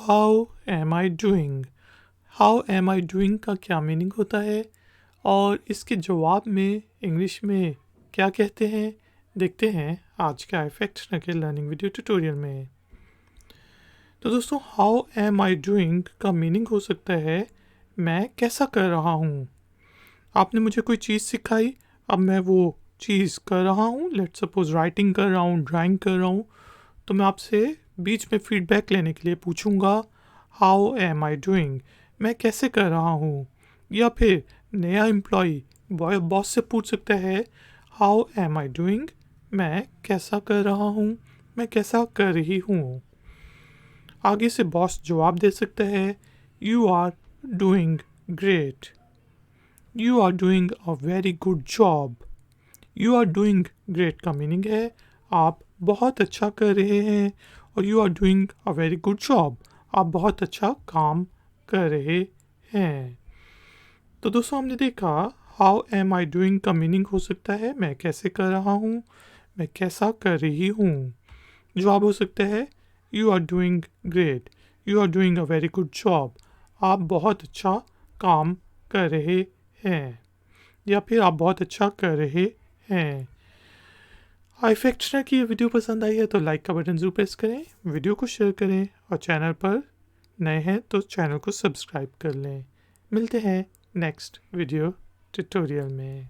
How am I doing. How am I doing का क्या meaning होता है और इसके जवाब में इंग्लिश में क्या कहते हैं, देखते हैं आज का इफेक्ट के लर्निंग वीडियो ट्यूटोरियल में। तो दोस्तों, हाउ एम आई डूइंग का मीनिंग हो सकता है मैं कैसा कर रहा हूँ। आपने मुझे कोई चीज़ सिखाई, अब मैं वो चीज़ कर रहा हूँ। लेट सपोज राइटिंग कर रहा हूँ, ड्राइंग कर रहा हूँ, तो मैं आपसे बीच में फीडबैक लेने के लिए पूछूंगा हाउ एम आई डूइंग, मैं कैसे कर रहा हूँ। या फिर नया एम्प्लॉय बॉस से पूछ सकता है हाउ एम आई डूइंग, मैं कैसा कर रहा हूँ, मैं कैसा कर रही हूँ। आगे से बॉस जवाब दे सकता है you are doing great, you are doing a very good job. You are doing great का मीनिंग है आप बहुत अच्छा कर रहे हैं, और you are doing a very good job, आप बहुत अच्छा काम कर रहे हैं। तो दोस्तों, हमने देखा हाउ एम आई डूइंग का मीनिंग हो सकता है मैं कैसे कर रहा हूँ, मैं कैसा कर रही हूँ। जवाब हो सकता है you are doing great, you are doing a very good job, आप बहुत अच्छा काम कर रहे हैं, या फिर आप बहुत अच्छा कर रहे हैं। इफेक्ट्स की ये वीडियो पसंद आई है तो लाइक का बटन जरूर प्रेस करें, वीडियो को शेयर करें, और चैनल पर नए हैं तो चैनल को सब्सक्राइब कर लें। मिलते हैं नेक्स्ट वीडियो ट्यूटोरियल में।